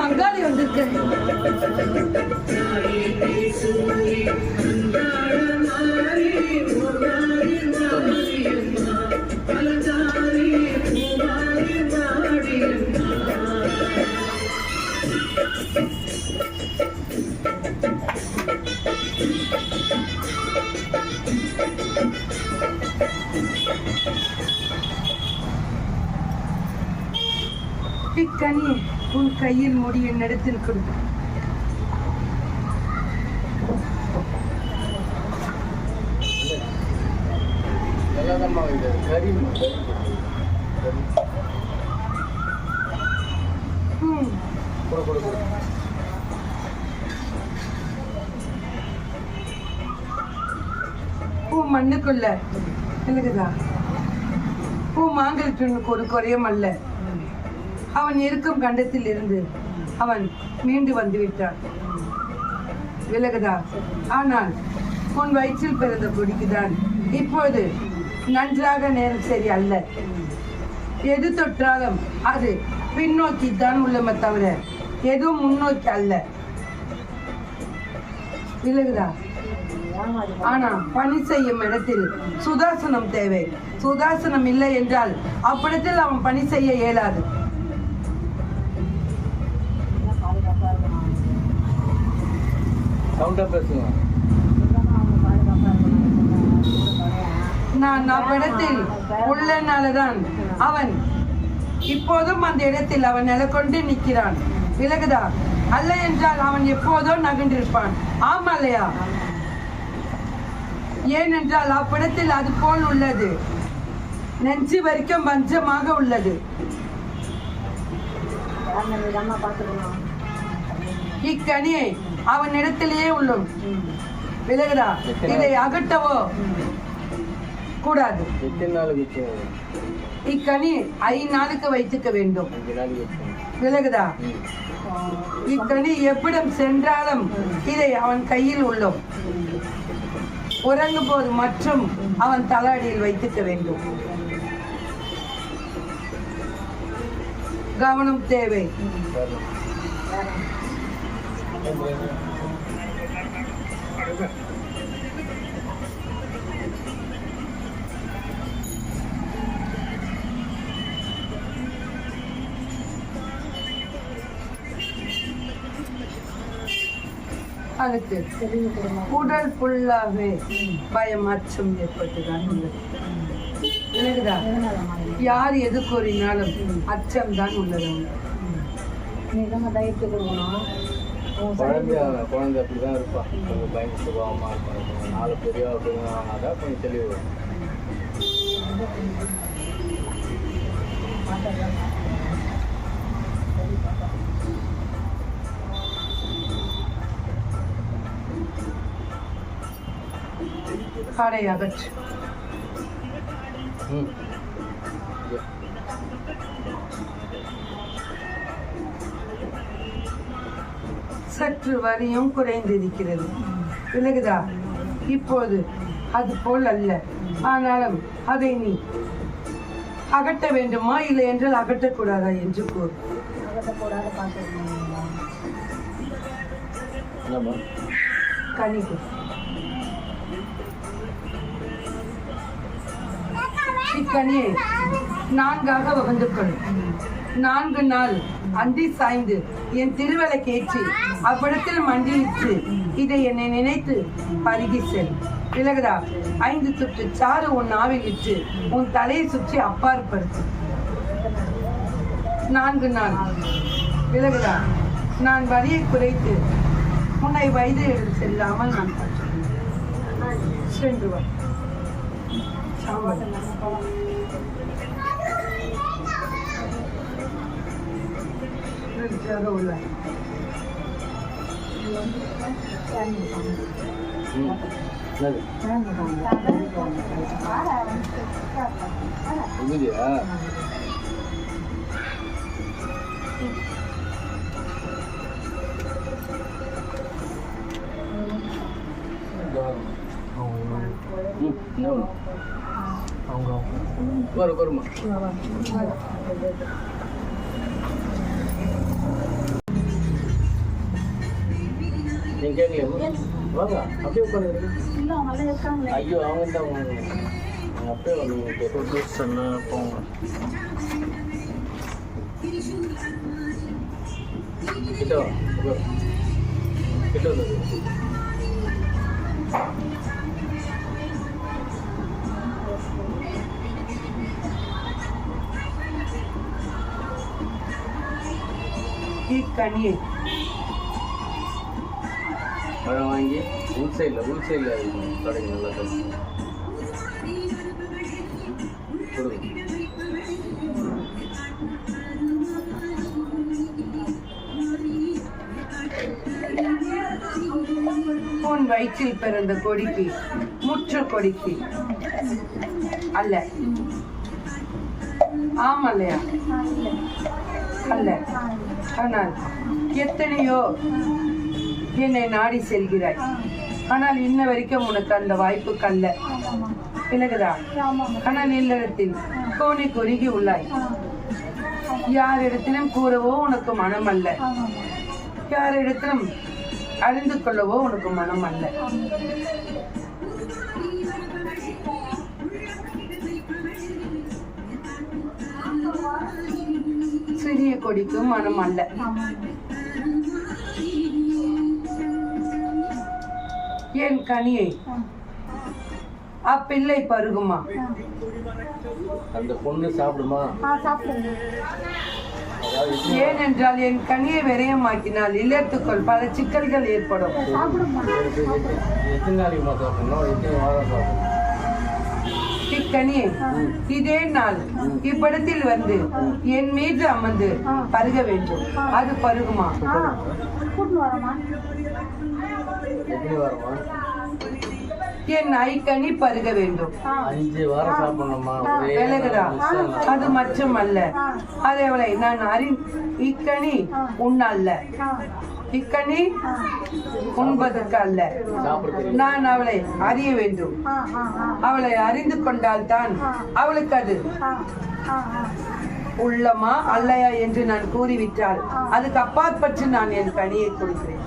அங்காளி வந்திருக்கு. இக்கனி உன் கையில் மூடி என்னிடத்தில் கொடு. பூ மண்ணுக்குள்ள எனக்குதா பூ மாங்கல்யத்திற்கு ஒரு குறையும் அல்ல. அவன் இருக்கும் கண்டத்தில் இருந்து அவன் மீண்டு வந்து விட்டான். விலகுதா? ஆனால் உன் வயிற்றில் பிறந்த கொடிக்குதான் இப்போது நன்றாக நேரம் சரி அல்ல. எது தொற்றாலும் அது பின்னோக்கி தான் உள்ளமே தவிர எதுவும் முன்னோக்கி அல்ல. விலகுதா? ஆனா பணி செய்யும் இடத்தில் சுதாசனம் தேவை. சுதாசனம் இல்லை என்றால் அப்பிடத்தில் அவன் பணி செய்ய இயலாது. நான் அவ்விடத்தில் உள்ளனால்தான் அவன் இப்போதும் அந்த இடத்தில் அவன் நிலை கொண்டு நிற்கிறான். விலகுதா? அல்ல என்றால் அவன் எப்போதோ நகர்ந்திருப்பான். ஆமா இல்லையா? ஏனென்றால் அவ்விடத்தில் அது போல் உள்ளது. நெஞ்சு வரைக்கும் பஞ்சமாக உள்ளது. இக்கனியை அவன் இடத்திலேயே உள்ளோம். விலகுதா? இதை அகற்றவோ கூடாது. இக்கனி 5 நாளுக்கு வைத்துக்க வேண்டும். விலகுதா? இக்கனி எவ்விடம் சென்றாலும் இதை அவன் கையில் உள்ளோம். உறங்கும் போது மற்றும் அவன் தலாடியில் வைத்துக்க வேண்டும். கவனம் தேவை. அதுக்கு உடல் ஃபுல்லாகவே பயம் அச்சம் ஏற்பட்டுதான் உள்ளது. எனக்குதா? யார் எது கூறினாலும் அச்சம் தான் உள்ளது. குழந்தை அப்படிதான் இருப்பா. கொஞ்சம் பயந்து சுபாவமா இருப்பாங்க. 4 பெரிய அப்படின்னாதான் கொஞ்சம் தெளிவு வரும். காடை அகற்று. சற்று வரியும் குறைந்திருக்கிறது. விலகுதா? இப்போது அது போல் அல்ல. ஆனாலும் அதை நீ அகற்ற வேண்டுமா இல்லை என்றால் அகற்றக்கூடாதா என்று கூறு. கணிக்கு இக்கனியை 4ஆக வகுந்து கொள். 4 நாள் அந்தி சாய்ந்து என் திருவிளக்கேற்றி அவ்விடத்தில் மண்டியிட்டு இதை என்னை நினைத்து பருகி செல். விலகுதா? 5 சுற்று சாறு உன் நாவில் இட்டு உன் தலையை சுற்றி அப்பாற்படுத்து. 4 நாள். விலகுதா? நான் வரியை குறைத்து உன்னை வயது செல்லாமல் நான் சென்று வா. உள்ள இதுலையா வருமா நீங்க கேட்கலையா வாங்க அப்படியே உட்காந்து ஐயோ அவங்க தான் அவங்க அப்படியே வந்து சொன்ன போங்க கிட்ட வா கிட்ட வந்து கனியை பழம் வாங்கி உள் சைடில் இருக்கும் கடைக்கு நல்லா கொடுங்க உன் வயிற்றில் பிறந்த கொடிக்கு முற்ற கொடிக்கு அல்ல ஆமல்லையா அல்ல ஆனால் எத்தனையோ என்னை நாடி செல்கிறாய் ஆனால் இன்ன வரைக்கும் உனக்கு அந்த வாய்ப்பு கல்ல விலகுதா ஆனால் இல்லறத்தில் கோணி கொருகி உள்ளாய் யாரிடத்திலும் கூறவோ உனக்கு மனம் அல்ல யாரிடத்திலும் அறிந்து கொள்ளவோ உனக்கு மனம் அல்ல சிறிய கொடிக்கும் மனம் அல்ல என் கனியை அப்பிள்ளை பருகுமா அந்த பொண்ணு சாப்பிடுமா ஏனென்றால் என் கனியை விரயமாக்கினால் இல்லத்துக்குள் பல சிக்கல்கள் ஏற்படும் எத்தனை நாளைக்குமா சாப்பிடணும் எத்தனை வாரம் சாப்பிடணும் இக்கனியை இதே நாள் இப்படத்தில் வந்து என் மீது அமர்ந்து பருக வேண்டும் அது பருகுமா எப்படி வரமா என் ஐக்கனி பருக வேண்டும் 5 வாரம் சாப்பிடணுமா விலகுதா அது மற்றும் அல்ல அதேவளை நான் இக்கனி உண்ணல்ல இக்கனி உண்பதற்கு அல்ல நான் அவளை அறிய வேண்டும் அவளை அறிந்து கொண்டால்தான் அவளுக்கு அது உள்ளமா அல்லையா என்று நான் கூறிவிட்டால் அதுக்கு அப்பாற்பட்டு நான் என் கனியை கொடுக்கிறேன்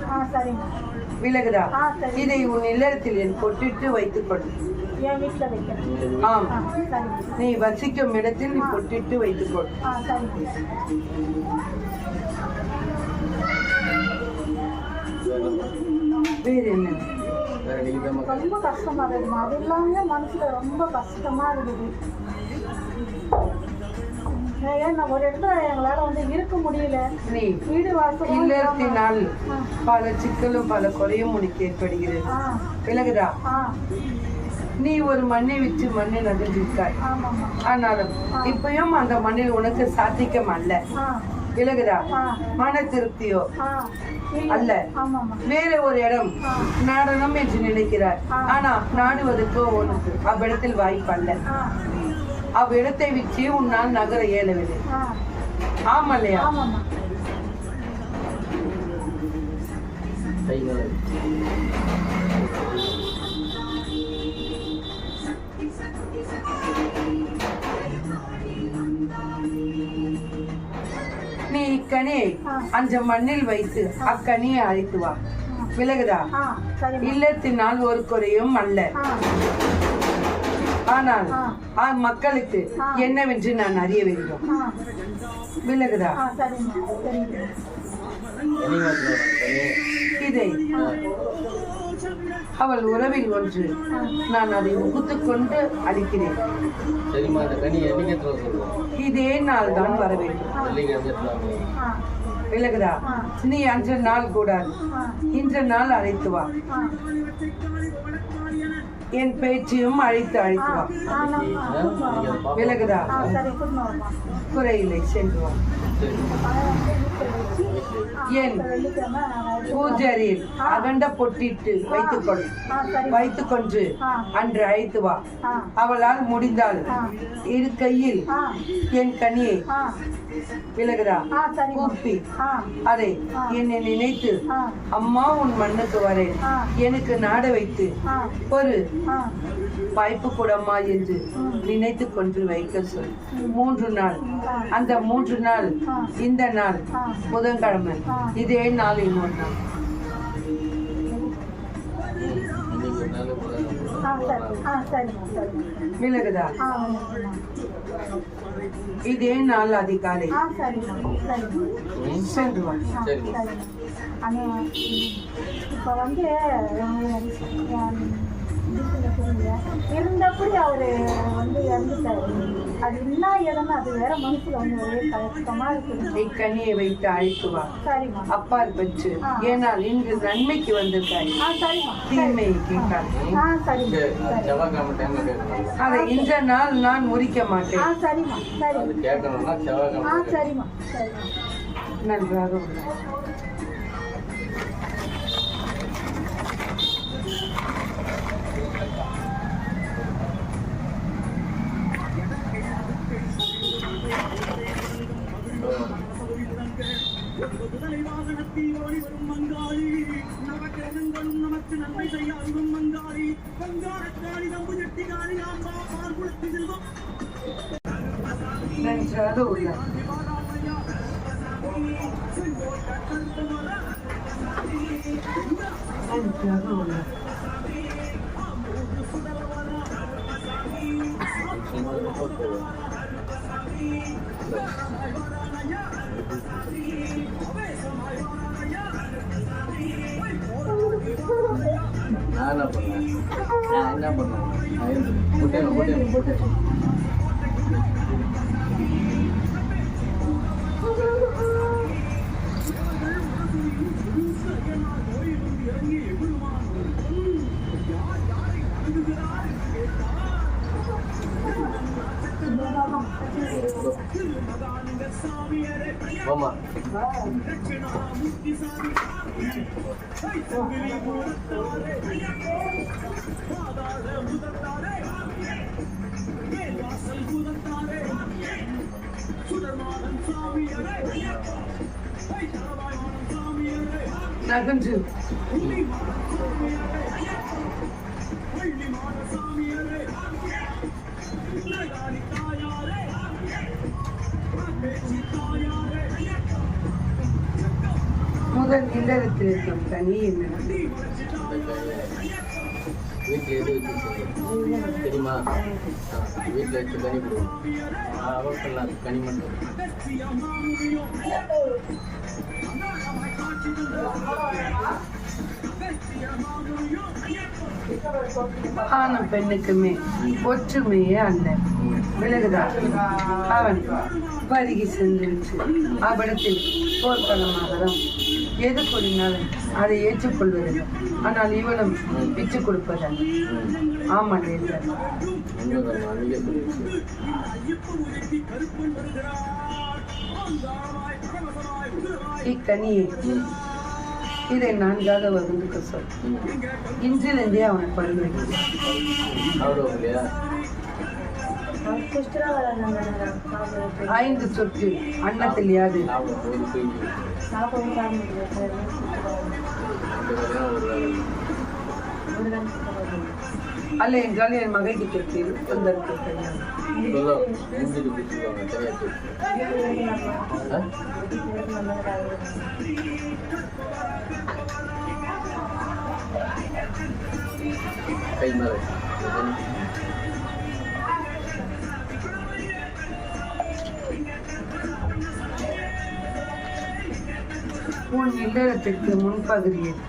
விலகுதா இதை உன் இல்லறத்தில் என் பொட்டிட்டு வைத்துக் கொள் ஆம் நீ வசிக்கும் இடத்தில் நீ பொட்டிட்டு வைத்துக் கொள் வேறு என்ன ரொம்ப கஷ்டமா இருக்குமா அது இல்லாம மனசுல ரொம்ப கஷ்டமா இருக்குது ஒரு இடத்துல எங்களால வந்து இருக்க முடியல நீ வீடு வாசல் இல்லத்தினால் பல சிக்கலும் பல குறையும் உனக்கு ஏற்படுகிறது விலகுதா நீ ஒரு மண்ணை விட்டு மண்ணை நகர்ந்திருக்காய் ஆனாலும் இப்பயும் அந்த மண்ணில் உனக்கு சாத்தியம் அல்ல விலகுதா மன திருப்தியோ அல்ல வேற ஒரு இடம் நாடணும் என்று நினைக்கிறார் ஆனா நாடுவதற்கோ உனக்கு அவ்விடத்தில் வாய்ப்பு அல்ல அவ்விடத்தை விட்டு உன்னால் நகர இயலவில்லை ஆமல்லையா நீ இக்கனியை அந்த மண்ணில் வைத்து அக்கனியை அழைத்து வா விலகுதா இல்லத்தினால் ஒரு குறையும் அல்ல ஆனால் மக்களுக்கு என்னவென்று நான் அறிய வேண்டும் விலகுதா இதை அவள் உறவில் ஒன்று நான் அதை உகுத்துக்கொண்டு அளிக்கிறேன் இதே நாள் தான் வர வேண்டும் விலகுதா நீ அன்ற நாள் கூடாது இன்ற நாள் அழைத்து வா என் பேச்சையும் அழைத்து அழைத்து வா. விலகுதா? சரி கூட்டின்னு வரமா குறையில்லை, சென்று வா. என் பூஜரில் அகண்ட பொட்டிட்டு வைத்துக்கொண்டு அன்று அழைத்து வா. அவளால் முடிந்தால் இரு கையில் என் கனியை விலகுதா கூப்பி அதை என்னை நினைத்து அம்மா உன் மண்ணுக்கு வரேன், எனக்கு நாட வைத்து ஒரு வாய்ப்பு கூடம்மா என்று நினைத்து கொண்டு வைக்க சொல். 3 நாள். அந்த 3 நாள் இந்த நாள் புதன்கிழமை, இதே நாள் இன்னொரு நாள். விலகுதா? இதே நாள் அதிகாலை சென்று வா. இப்போ வந்து இருந்தபடி அவரு வந்து இறந்துட்டாரு. அது என்ன ஏதனா அது வேற மனசுல வந்து ஒரே கஷ்டமா இருக்குது. கனியை வைத்து அழைத்து வா. சரிம்மா. அப்பால் வச்சு, ஏனால் இன்று நன்மைக்கு வந்திருக்காய், சரிம்மா. தீமையை கேட்காது. அதை இந்த நாள் நான் முறிக்க மாட்டேன். சரிம்மா. சரி. சரிம்மா. சரி. நன்றாக உள்ள நன்றாக உள்ள நன்றாக உள்ள நான் என்ன பண்ணேன் ஆமா நகன்று முதல் இல்லறத்தில் இருக்கும் தனி என்ன வீட்டில் எது வச்சு தெரியுமா? வீட்டில் வச்சு கனி போடுவோம். அவள் சொல்லலாம் கனி மட்டும். ஆணும் பெண்ணுக்குமே ஒற்றுமையே அல்ல. விலகுதா? அவன் பருகி சென்றிருச்சு. அவ்விடத்தில் போர்க்களமாகலாம். எது கூறினாலும் அதை ஏற்றுக்கொள்வதில்லை. ஆனால் இவளும் பிச்சு கொடுப்பதல்ல. ஆமாம் இல்லை. இக்கனியை இதை 4ஆக வகுந்துக்க சொல். இன்றிலிருந்தே அவனை படுகொலை 5 சொற்கள் அன்னத்தில் யாது அல்ல என்றால் என் மகைக்கு கேட்கிறேன். கை மேலே உன் இல்லறத்திற்கு முன்பகுதியில்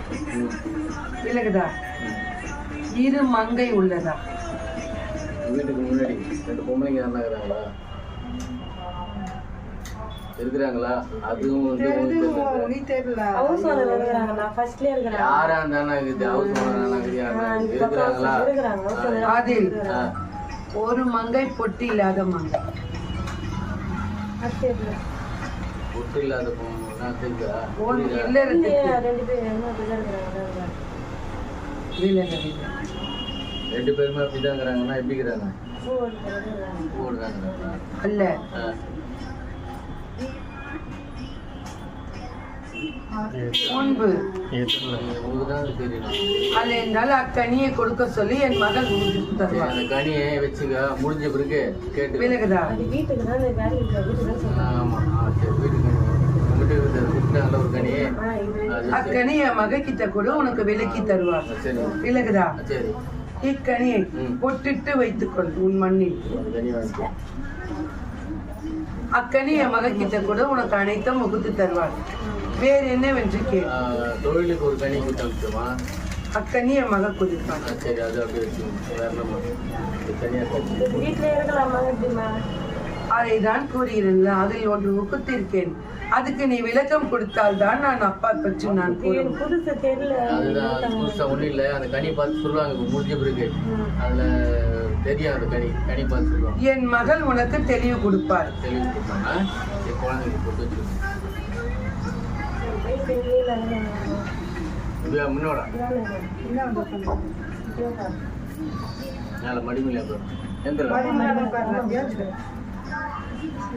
விலகுதா? இரு மங்கை உள்ளதா? வீட்டுக்கு முன்னாடி 2 பொம்பளைங்க இருந்தாங்களா? இருக்கிறாங்களா? அதுவும் வந்து நீ தெரியல ஹவுஸ் ஓனர் இருக்கிறாங்க. நான் ஃபர்ஸ்ட்லயே இருக்கிறேன். யாரா இருந்தாலும் இருக்குது, ஹவுஸ் ஓனரான இருக்கிறாங்களா? இருக்கிறாங்க. அதில் ஒரு மங்கை பொட்டு இல்லாத மங்கை. பொட்டு இல்லாத பொண்ணு தெரியுதா? உன் இல்லறத்துக்கு ரெண்டு பேரும் என்ன அப்படிதான் இருக்கிறாங்க. ரெண்டு பேருமே அப்படிதாங்கிறாங்கன்னா எப்படி இருக்கிறாங்க? அல்ல முன்பு அல்ல என்றால் அக்கனியை கொடுக்க சொல்லி என் மகள் தருவார். அந்த கனியை வச்சுக்க முடிஞ்ச பிறகு கேட்டு விலகுதா? வீட்டுக்கு தான் வேலை ஆமா சரி, வீட்டுக்கு கொடுத்தாங்கல்ல ஒரு கனி, அக்கனி என் மக கிட்ட கூட உனக்கு விலக்கி தருவார். சரி விலகுதா? சரி. இக்கனியை பொட்டிட்டு வைத்துக்கொள் உன் மண்ணில். கனி வாங்கிக்கோ. அக்கனி என் மக கிட்ட கூட உனக்கு அனைத்தும் முகுத்து தருவார். வேறு என்னவென்று கேள். தொழிலுக்கு ஒரு கனி கொடுத்தா அக்கனி என் மக குதிப்பான். சரி, அது அப்படியே வச்சு வேற நம்ம தனியாக வீட்டுல இருக்கலாமா? எப்படிமா? அதைதான் கூறுகிறேன். அதில் ஒன்று முகுத்திருக்கேன். அதுக்கு நீ விளக்கம் கொடுத்தால் தான் நான் அப்பா பற்றி நான் கூறுவேன். புதுசு தெரியல. அதுதான் புதுசா ஒன்றும் இல்லை. அந்த கனி பார்த்து சொல்லுவாங்க இப்போ முடிஞ்ச பிறகு. அதுல தெரியும் அந்த கனி பார்த்து சொல்லுவாங்க. என் மகள் உனக்கு தெளிவு கொடுப்பார். தெளிவு கொடுப்பாங்க. சரி, குழந்தைங்க போட்டு வச்சுருக்கோம். முன்னோட மேல மடிமையில எந்த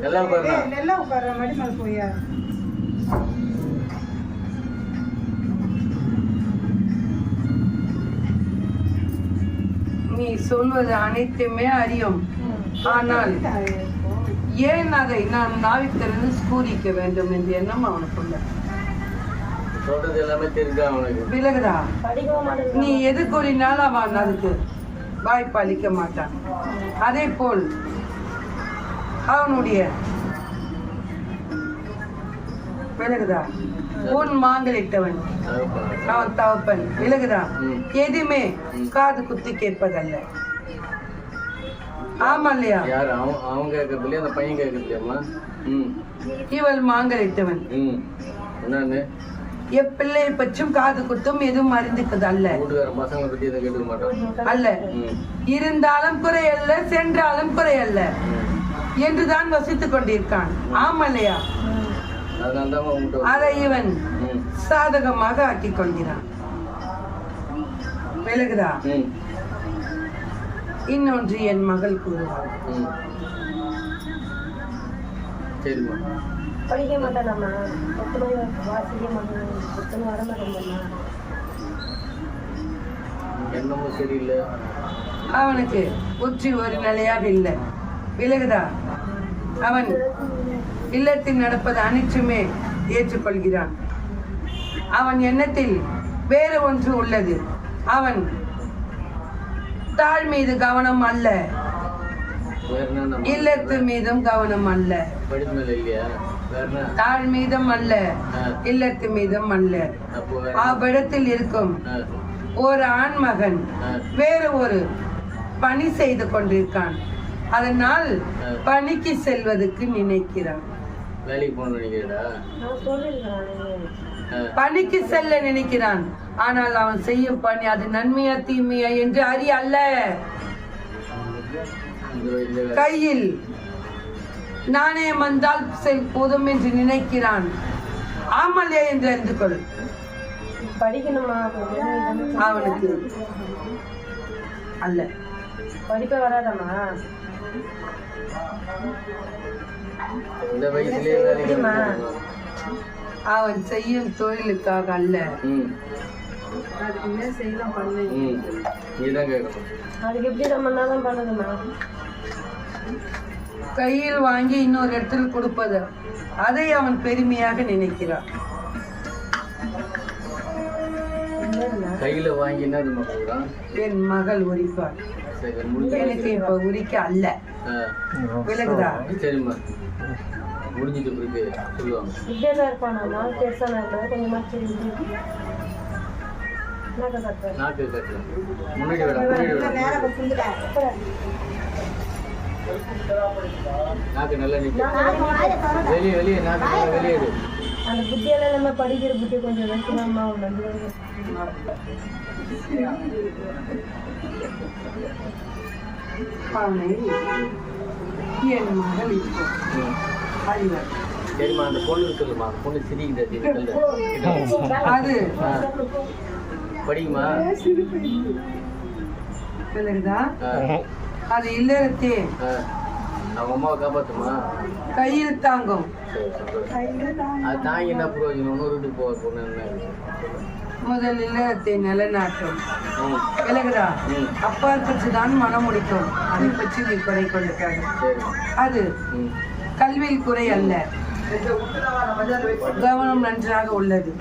எல்லாம் பாருங்க. நீ சொல்வது அனைத்துமே அறியும். ஆனால் ஏன் அதை நான் நாவித்திறந்து ஸ்கூலிக்க வேண்டும் என்ற எண்ணம் அவனுக்குள்ள. சொல்றது எல்லாமே தெரிஞ்சா அவனுக்கு விலகுதா? படிக்கவும் மாட்டேன். நீ எது கூறினாலும் அவன் அதுக்கு வாய்ப்பு அளிக்க மாட்டான். அதே போல் அவனுடைய விலகுதா? உன் மாங்கலிட்டவன் அவன் தவப்பன். விலகுதா? எதுவுமே காது குத்தி கேட்பதல்ல. ஆமா இல்லையா? யாரு அவங்க கேட்கறது இல்லையா? அந்த பையன் கேட்கறது இல்லையாமா? இவள் மாங்கலிட்டவன். என்னன்னு எப்பிள்ளையை பற்றும் காது குத்தும் எதுவும் அறிந்துக்குது அல்ல. வீட்டுக்கார பசங்களை பத்தி எதுவும் கேட்டுக்க மாட்டான் அல்ல. இருந்தாலும் குறையல்ல, சென்றாலும் குறையல்ல என்றுதான் வசித்துக் கொண்டிருக்கான். ஆமா இல்லையா? அதை இவன் சாதகமாக ஆக்கிக் கொள்கிறான். விலகுதா? இன்னொன்று என் மகள் கூறுவாள். சரிம்மா. படிக்க மாட்டானாம்மா. 10 மணி வாசிக்க மாட்டான். 10 வர மாட்டேங்கம்மா. என்னமோ சரியில்லை. அவனுக்கு உச்சி ஒரு நிலையாக இல்லை. விலகுதா? அவன் இல்லத்தில் நடப்பது அனைத்துமே ஏற்றுக்கொள்கிறான். அவன் எண்ணத்தில் வேறு ஒன்று உள்ளது. அவன் தாழ் மீது கவனம் அல்ல, இல்லத்து மீதும் கவனம் அல்ல. தாழ் மீதும் அல்ல, இல்லத்து மீதும் அல்ல. அவ்விடத்தில் இருக்கும் ஒரு ஆண்மகன் வேறு ஒரு பணி செய்து கொண்டிருக்கான். அதனால் பணிக்கு செல்வதற்கு நினைக்கிறான். பணிக்கு செல்ல நினைக்கிறான். ஆனால் அவன் செய்யும் பணி அது நன்மையா தீமையா என்று அறிய அல்ல. கையில் நாணயம் வந்தால் போதும் என்று நினைக்கிறான். ஆமல்யா என்று அறிந்து கொள். படிக்கணுமா? அவனுக்கு அல்ல. படிப்ப வராதம்மா. இந்த வயசுலயே அவன் செய்யும் தொழிலுக்காக அல்ல. அதுக்கு எப்படி நம்ம பண்ணுதுமா? கையில் வாங்கி இன்னொரு இடத்துல கொடுப்பது அதை அவன் பெருமையாக நினைக்கிறான். கையில வாங்கி என் மகள் உரிப்பாள். எனக்கு இப்ப உரிக்க அல்ல. விலகுதா? சரிம்மா. முடிஞ்சிட்டு பிறகு சொல்லுவாங்க. இப்படியேதான் இருப்பானா? பெருசான கொஞ்சமா நாக்கு கட்டலாம். முன்னாடி நாக்கு நல்லா நிற்கும். வெளியே நாக்கு நல்லா வெளியே இரு. அந்த புத்தியெல்லாம் நம்ம படிக்கிற புத்தி கொஞ்சம் வைக்கணும்மா வந்து அவனை என் மகள் இப்போ அறிவார். சரிம்மா அந்த பொண்ணு சொல்லுமா, அந்த பொண்ணு சிரிக்குது. அது படிக்குமா? விளக்குதா? அது இல்லறத்தே அவங்க அம்மாவை காப்பாற்றுமா? கையில் தாங்கும். அது தாங்கி என்ன பிரயோஜனம்? இன்னொரு வீட்டுக்கு போக பொண்ணு என்ன? முதல் இல்லறத்தை நிலநாட்டும். விலகுதா? அப்பால் பற்றிதான் மனம் முடிக்கும். அதை பற்றி நீ குறை கொண்டிருக்காது. அது கல்வியில் குறை அல்ல, கவனம் நன்றாக உள்ளது.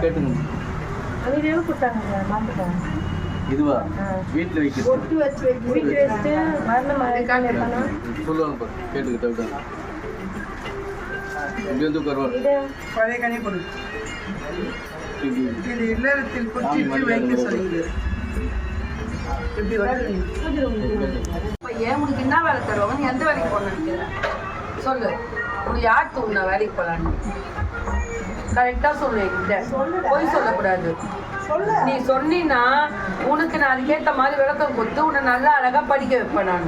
கேட்டுங்க. இதுவா வீட்டில் வைக்கிறது? ஒட்டு வச்சு வீட்டு வச்சுட்டு மரணம் சொல்லுவாங்க பாரு, கேட்டுக்கிட்ட இங்கே வந்து உட்காருவாங்க. பழைய கனி கொடு. இது இல்லறத்தில் குச்சிட்டு வைக்க சொல்லுது. இப்படி வந்து ஏன் உனக்கு என்ன வேலை தருவாங்க? நீ எந்த வேலைக்கு போன நினைக்கிறேன் சொல்லு. உனக்கு யார் தூண்ணா வேலைக்கு போலான்னு கரெக்டா சொல்லு. என்கிட்ட போய் சொல்லக்கூடாது. நீ சொன்னீன்னா உனக்கு நான் அதுக்கேற்ற மாதிரி விளக்கம் கொடுத்து உன்னை நல்லா அழகா படிக்க வைப்பேன். நான்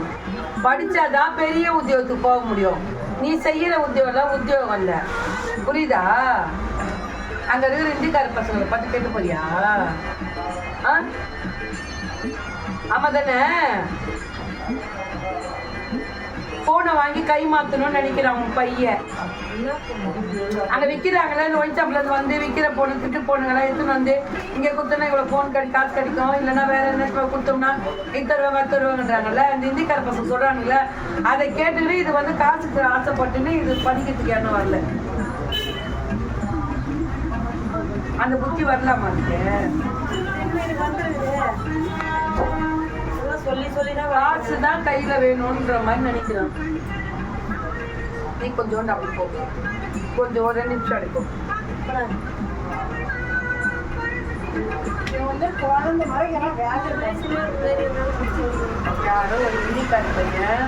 படிச்சாதான் பெரிய உத்தியோகத்துக்கு போக முடியும். நீ செய்யற உத்தியோகம் உத்தியோகம் இல்ல, புரியுதா? அங்க இருக்கிற இந்திக்கார பசங்களை பார்த்து கேட்டு போறியா? ஆமா தானே? போனை வாங்கி கை மாத்தணும்னு நினைக்கிறான் உன் பையன். அங்க விக்கிறாங்களே நோய்ச்சாப்புல வந்து விற்கிற போன திட்டு போனுங்களா எடுத்துன்னு வந்து இங்க கொடுத்தோன்னா இவ்வளவு போன் காசு கிடைக்கும், இல்லைன்னா வேற என்ன கொடுத்தோம்னா தருவாங்கன்றாங்கல்ல. இந்த இந்திக்கார பசங்க சொல்றாங்கல்ல, அதை கேட்டுக்கிட்டு இது வந்து காசுக்கு ஆசைப்பட்டுன்னு இது படிக்கிறதுக்கு என்ன வரல. அந்த புத்தி வரலாமா? காசு தான் கையில வேணும்ன்ற மாதிரி நினைக்கிறான். நீ கொஞ்சோண்டு அப்படி போ, கொஞ்சம் ஒரு நிமிஷம் எடுக்கும். யாரோ ஒரு இந்திக்கார பையன்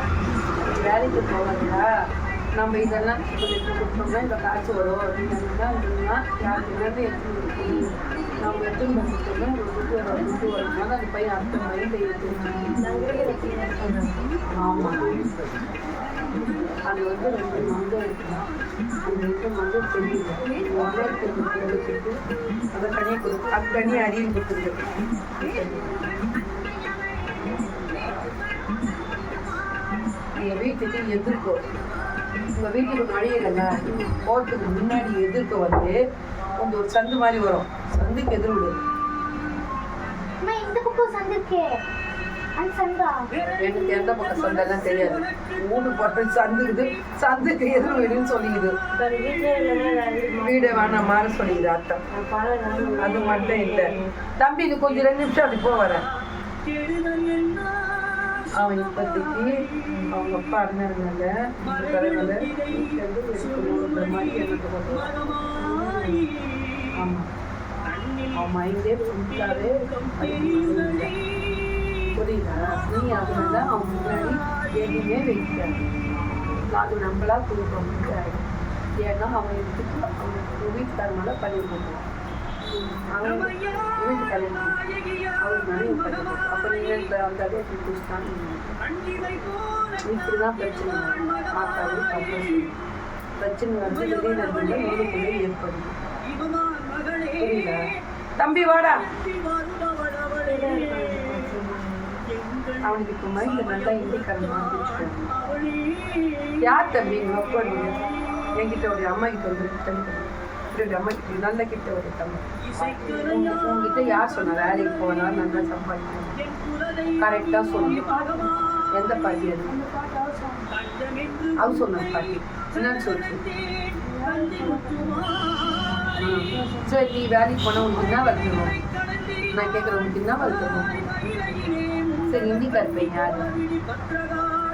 வேலைக்கு போவாங்களா, நம்ம இதெல்லாம் கொடுத்தோம்னா இந்த காசு வரும் அப்படின்னா யாருக்கு நம்ம எடுத்துன்னு பண்ணிட்டோம்னா ஒரு துட்டு வரும்போது அந்த பையன் அடுத்த மைண்ட் ஆமாம். அது வந்து 2 மஞ்சள் எடுக்கலாம். அந்த 2 மஞ்சள் தெரியல எடுத்துட்டு அதை தனியாக கொடுத்து அது தனியாக அரியல் கொடுத்துருக்கு. எங்கள் வீட்டுக்கு எதிர்க்கும், உங்கள் வீட்டுக்கு மழையிலங்க போகிறதுக்கு முன்னாடி எதிர்க்க வந்து கொஞ்சம் ஒரு சந்து மாதிரி வரும். சந்துக்கு எதிர் விடு. எனக்கு எந்த பக்கம் சந்தெல்லாம் தெரியாது. 3 பக்கம் சந்துக்குது, சந்துக்கு எதிர் வீடுன்னு சொல்லிக்குது. வீடை வேணாம் மாற சொல்லிக்குது அத்தை. அது மட்டும் இல்லை தம்பி, இது கொஞ்சம் 2 நிமிஷம் அப்படி போ வரேன். அவன் இப்போதைக்கு அவங்க அப்பா அண்ணனால கடவுளை வீட்டிலேருந்து எடுக்கணுன்ற மாதிரி எனக்கு ஆமாம். அவன் மைண்டே ஃபுல்லாகவே புரியுதா? நீ அதனால அவன் முன்னாடி எதுவுமே வைக்காது. அது நம்மளா கொடுக்க முடியாது. ஏன்னா அவன் எடுத்துட்டு அவங்க வீட்டுக்காரனால பண்ணியிருக்காங்க. அவன் வீட்டுக்காரன் அவங்க நிறைய பண்ணிருக்காங்க. அப்போ நீங்கள் இந்த அந்த அதே குடிச்சிட்டான்னு இப்படிதான் பிரச்சனை மாத்தாது. அப்புறம் பிரச்சனை வந்து திடீர்னு நூறுக்குள்ளே ஏற்படும். புரியுதா? தம்பி வாடா. அவனுக்கு இப்போ மைண்டில் நல்லா இந்திக்காரன் யார் தம்பி உட்காந்து என்கிட்ட ஒரு அம்மா கிட்ட வந்து இப்படி அம்மா கிட்ட நல்ல கிட்ட ஒரு தம்பி உங்ககிட்ட யார் சொன்ன வேலைக்கு போனால் நல்லா சம்பாதிக்கணும் கரெக்டாக சொல்லணும். எந்த பாட்டி அது? அவ சொன்ன பாட்டி என்னன்னு சொல்லிச்சு. சரி நீ வேலைக்கு போனால் உனக்கு என்ன வளர்க்கணும்? நான் கேட்குறேன் உனக்கு என்ன வளர்க்கணும்? சரி இந்திக்கார பையன் யாரு?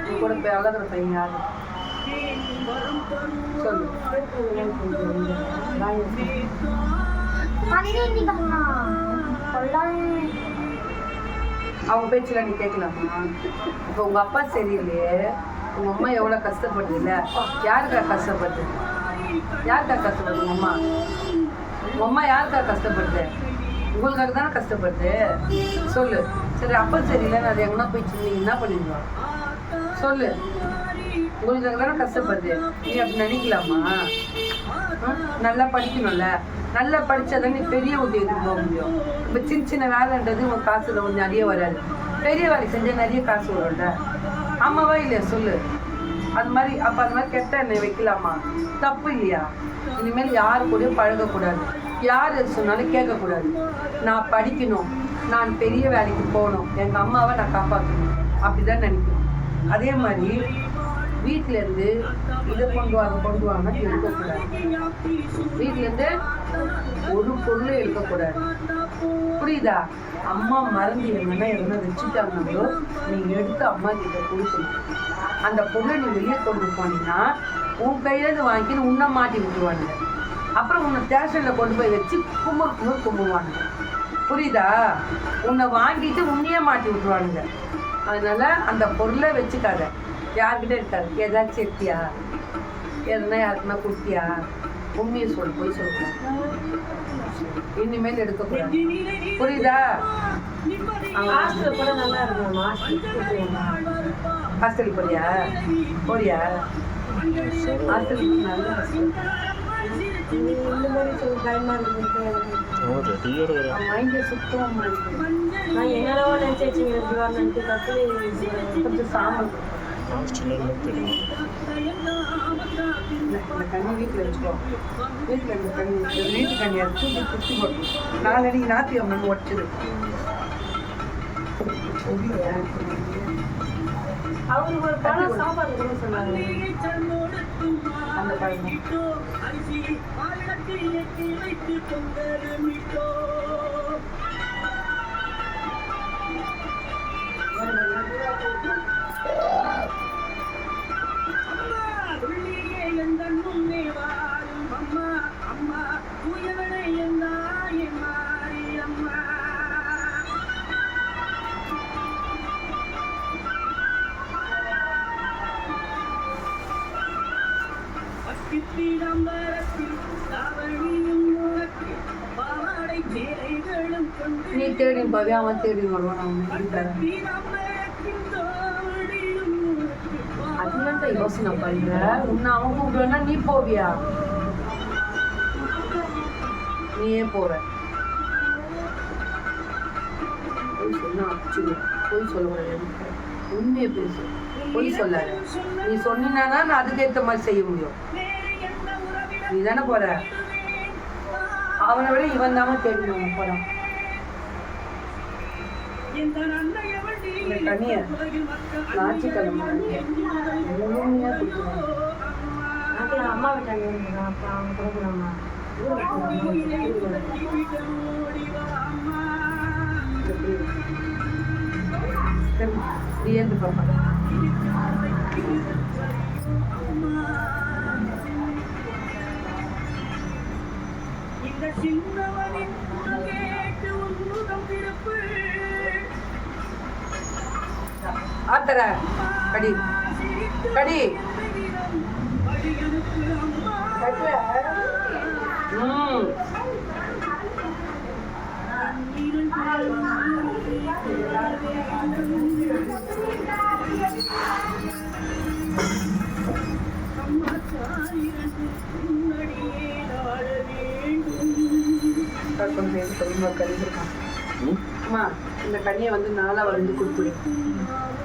உன் கூட போய் அழகிற பையன் யாரு? சொல்லு. அவங்க பேச்சுல நீ கேட்கலாமா? இப்போ உங்க அப்பா சரியில்லையே, உங்க அம்மா எவ்வளவு கஷ்டப்படுது இல்ல? யாருக்கா கஷ்டப்படுது? யாருக்கா கஷ்டப்படுது? உங்க அம்மா யாருக்கா கஷ்டப்படுது? உங்களுக்காக தானே கஷ்டப்படுது. சொல்லு. சரி அப்பா சரியில்லைன்னு அது எங்கன்னா போய் நீங்க என்ன பண்ணிடுவா? சொல்லு. உங்களுக்காக தானே கஷ்டப்படுது. நீ அப்படி நினைக்கலாமா? நல்லா படிக்கணும்ல, நல்லா படிச்சாதான் நீ பெரிய உதவிக்கு போக முடியும். இப்போ சின்ன சின்ன வேலைன்றது உன் காசுல கொஞ்சம் நிறைய வராது. பெரிய வேலை செஞ்சால் நிறைய காசு வரும்ல. ஆமாவா இல்லையா? சொல்லு. அது மாதிரி அப்போ அந்த மாதிரி கெட்ட எண்ணெய் வைக்கலாமா? தப்பு இல்லையா? இனிமேல் யாரு கூடயும் பழகக்கூடாது. யார் எது சொன்னாலும் கேட்கக்கூடாது. நான் படிக்கணும், நான் பெரிய வேலைக்கு போகணும், எங்கள் அம்மாவை நான் காப்பாற்றணும் அப்படிதான் நினைக்கணும். அதே மாதிரி வீட்டிலேருந்து இதை கொண்டு வாங்க எடுக்கக்கூடாது. வீட்டிலேருந்து ஒரு பொருளும் எடுக்கக்கூடாது. புரியுதா? அம்மா மறந்து எதனா வச்சுட்டாங்களோ நீ எடுத்து அம்மா கிட்ட கொடுக்கணும். அந்த பொருளை நீ வெளியே கொண்டு போனீங்கன்னா உன் கையிலேருந்து வாங்கிட்டு உன்னை மாட்டி விட்டுருவானுங்க. அப்புறம் உன்னை ஸ்டேஷனில் கொண்டு போய் வச்சு கும்பிடுவானுங்க. புரியுதா? உன்னை வாங்கிட்டு உன்னையே மாட்டி விட்டுருவானுங்க. அதனால அந்த பொருளை வச்சுக்காத. யார்கிட்ட இருக்காது. ஏதாச்சும் எடுத்தியா? எதுனா யாருக்குன்னா கொடுத்தியா? உண்மையை சொல்லு, போய் சொல்லக்கூடாது. இனிமேல் எடுக்கக்கூடாது. புரியுதா? ஹாஸ்டல் கூட நல்லா இருக்கும். ஹாஸ்டலுக்கு போறியா? ஹாஸ்டலுக்கு நல்லா இந்த மாதிரி சொல்லி பயமா இருக்கு. மைண்டை சுத்தம் நான் என்னென்னவோ நினைச்சிங்க இப்படி வரணுன்ட்டு கொஞ்சம் சாம்பல் இந்த கண்ணி வீட்டில் வச்சுக்கோ. வீட்டில் இந்த கண்ணி வீட்டு கண்ணி அடிச்சு குத்தி போட்டோம். நாளைக்கு ஞாத்தியம் உடச்சிது. அவருக்கு ஒரு பழம் சாப்பாடு கூட சொன்னாங்க. அந்த பழம் நீ தேடி பாவி, அவன் தேடி வருவான். அதுதான் யோசனை பண்ற. உன்னை அவன் கூப்பிடுவேன்னா நீ போவியா? நீயே போற. போய் சொன்னா அடிச்சுடுவேன். போய் சொல்லக்கூடாது. உண்மையை பேசு. போய் சொல்லாத. நீ சொன்னா நான் அதுக்கேற்ற மாதிரி செய்ய முடியும். நீ தானே போற. அவனை விட இவன் தான் தேடினவன் போறான். இந்த கனிய ஞாயிற்றுக்கிழமை முழுமையா கொடுக்குறாங்க. அம்மா விட்டாங்க. அப்பா அவங்க கொடுக்குறாம்மா. ஏந்து பாப்பா. ஆத்தர கடி கடி ம். கொஞ்சம் இது தெரியுமா கழிஞ்சிருக்கான். அம்மா இந்த கனியை வந்து நாளாக வந்து கொடுத்துரு.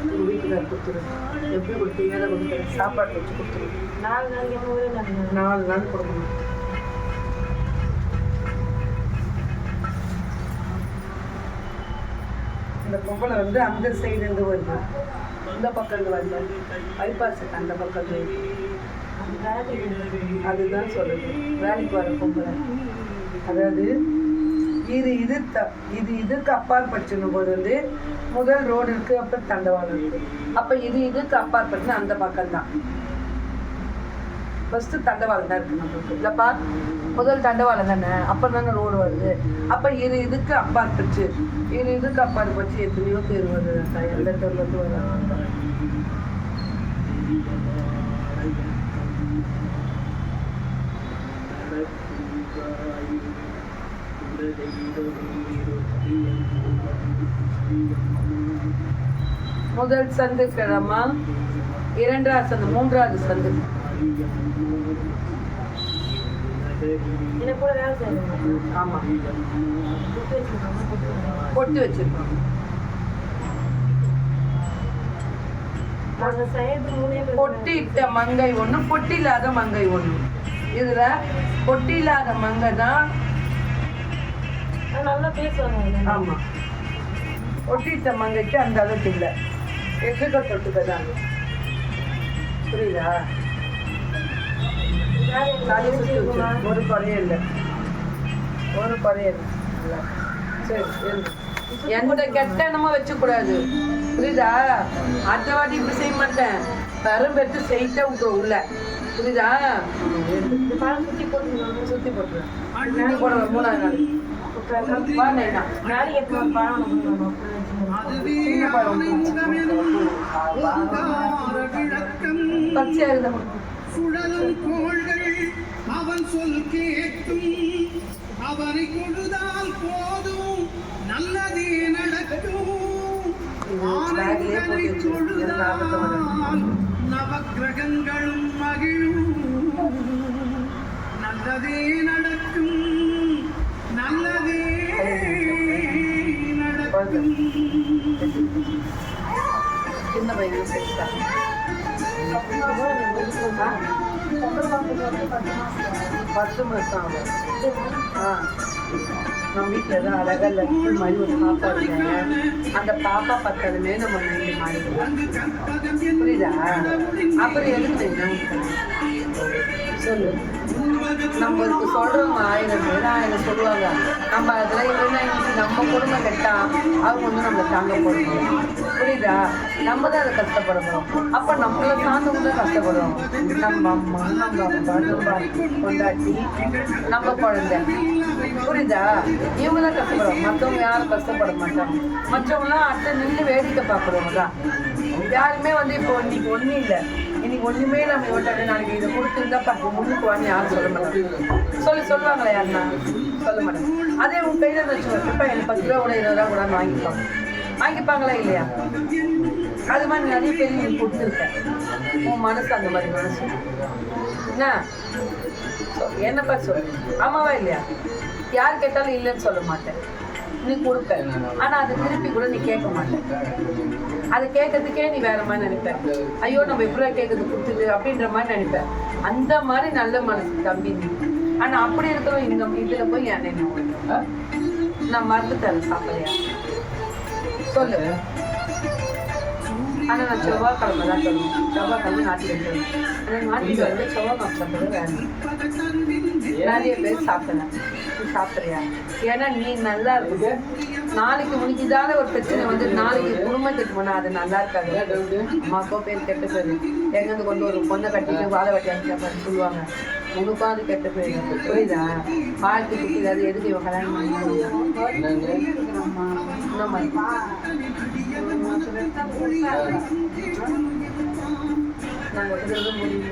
உங்கள் வீட்டுக்காரர் கொடுத்துரு. எப்படி கொடுத்தீங்க அதை கொடுத்துரு. சாப்பாடு வச்சு கொடுத்துரு. 4 நாள் கொடுக்கணும். இந்த பொங்கலை வந்து அந்த சைடுலேருந்து வருது, இந்த பக்கம் இருந்து வருது, பைபாஸுக்கு அந்த பக்கம் இருந்து. அதுதான் சொல்லுது வேலைக்கு வர பொங்கலை. அதாவது இதுக்கு அப்பாற்பட்டுனும் போது வந்து முதல் ரோடு இருக்கு, அப்புறம் தண்டவாளம் இருக்கு. அப்ப இதுக்கு அப்பாற்பட்டுன்னு அந்த பக்கம் தான். ஃபர்ஸ்ட் தண்டவாளம் தான் இருக்கு நம்மளுக்கு இல்லப்பா. முதல் தண்டவாளம் தானே, அப்புறம் தானே ரோடு வருது. அப்ப இதுக்கு அப்பாற்பட்டு இதுக்கு அப்பாற்பட்டு எத்தனையோ பேர் வருது. எந்த தெருவுலேருந்து வர்றாங்க. முதல் சந்து கிழமா, 2வது சந்து, 3வது சந்து. ஆமா பொட்டு வச்சிருக்கோம். பொட்டிட்ட மங்கை ஒண்ணு, பொட்டி இல்லாத மங்கை ஒண்ணு. இதுல பொட்டி இல்லாத மங்கை தான் நல்லா பேசுவாங்க. ஆமா, ஒட்டிட்ட மங்கைக்கு அந்த அளவுக்கு இல்லை. எதுக்க தொட்டுக்க தான். புரியுதா? ஒரு குறையும் இல்லை, ஒரு குறையும் இல்லை. சரி சரி, எந்த கெட்ட எண்ணமா வச்சுக்கூடாது. புரியுதா? அடுத்த வாட்டி இப்படி செய்ய மாட்டேன். பெரும் பெற்று செய்யிட்டா விட்டுரும் உள்ள. புரியுதா? சுத்தி போட்டு சுத்தி போட்டுருவேன். போடுவேன் 3வது நாள். அவன் சொல் கேட்கும், அவனை கொடுதால் போதும், நல்லதே நடக்கும். ஆனந்தனை தொழுதால் நவக்கிரகங்களும் மகிழும், நல்லதே நடக்கும், நல்லதே நடக்கும். சின்ன பையன் செஞ்சுட்டாங்க. 10 மாசம் ஆகும். நம்ம வீட்டில் தான் அழகாக லட்டு மாதிரி ஒரு பாப்பா இருக்காங்க. அந்த பாப்பா பார்த்ததுமே நம்ம நைட்டு மாறிடுவோம். புரியுதா? அப்புறம் எதுக்கு சொல்லு. நம்மளுக்கு சொல்றவங்க 1000 பேர் 1000 சொல்லுவாங்க. நம்ம அதில் இல்லைன்னா நம்ம குடும்பம் கெட்டா அவங்க வந்து நம்மளை தாங்க போடுவோம். புரியுதா? நம்ம தான் அதை கஷ்டப்படுறோம். அப்போ நம்மளை சார்ந்தவங்க தான் கஷ்டப்படுறோம். நம்ம அம்மா, நம்ம அப்பா, நம்ம கொண்டாட்டி, நம்ம குழந்தை. புரியுதா? இவங்க தான் கஷ்டப்படுறோம். மற்றவங்க யாரும் கஷ்டப்பட மாட்டாங்க. மற்றவங்களாம் அடுத்த நின்று வேடிக்கை பார்க்குறவங்க தான். யாருமே வந்து இப்போ இன்னைக்கு ஒன்றும் இல்லை, இன்னைக்கு ஒன்றுமே நம்ம ஓட்டாங்க, நாளைக்கு இதை கொடுத்துருந்தாப்பா முன்னுக்கு வாங்கி யாரும் சொல்ல மாட்டாங்க. சொல்லுவாங்களா யாருன்னா? சொல்ல மாட்டாங்க. அதே உன் கையில் வச்சுக்கோங்க. இப்போ எனக்கு 10 ரூபா கூட 20 ரூபா கூட வாங்கிப்பாங்களா இல்லையா? அது மாதிரி நிறைய பேர் நீ கொடுத்துருக்கேன். உன் மனசு அந்த மாதிரி மனசு என்ன என்னப்பா சொல்லு. ஆமாவா இல்லையா? யார் கேட்டாலும் இல்லைன்னு சொல்ல மாட்டேன். நீ கொடுக்க, ஆனால் அதை திருப்பி கூட நீ கேட்க மாட்டேன். அதை கேட்கறதுக்கே நீ வேற மாதிரி நினைப்பேன். ஐயோ நம்ம எப்படா கேட்கறது கொடுத்துட்டு அப்படின்ற மாதிரி நினைப்பேன். அந்த மாதிரி நல்ல மனசு தம்பி நீ. ஆனால் அப்படி இருக்கிறோம் இந்த இதில் போய் என் என்ன நான் மருந்து தரேன் சாப்பிட்றியா சொல்லு. ஆனால் நான் செவ்வாய்க்கிழமை தான் சொல்லுவேன். செவ்வாய்க்கிழமை நாட்டுக்கு வந்துடுவேன். ஆனால் நாட்டுக்கு வந்து செவ்வாய்க்கிழமை சாப்பிட்றது வேணும். நிறைய பேர் சாப்பிட்றேன். நீ சாப்பிட்றியா? ஏன்னா நீ நல்லா இருக்குது. நாளைக்கு உனக்குதான ஒரு பிரச்சனை வந்து நாளைக்கு குடும்பத்துக்கு போனால் அது நல்லா இருக்காது. அம்மாக்கோ பேர் கெட்ட பேர். எங்கேருந்து கொண்டு ஒரு பொண்ணை கட்டிட்டு வாழை வட்டி அனுப்பிச்சாப்பான்னு சொல்லுவாங்க. உனக்கும் அது கெட்ட பேர். புரியுதா? வாழ்க்கை குட்டிடாது. எதுக்கு இவன் கல்யாணம் பண்ணி நாங்கள் முடிவு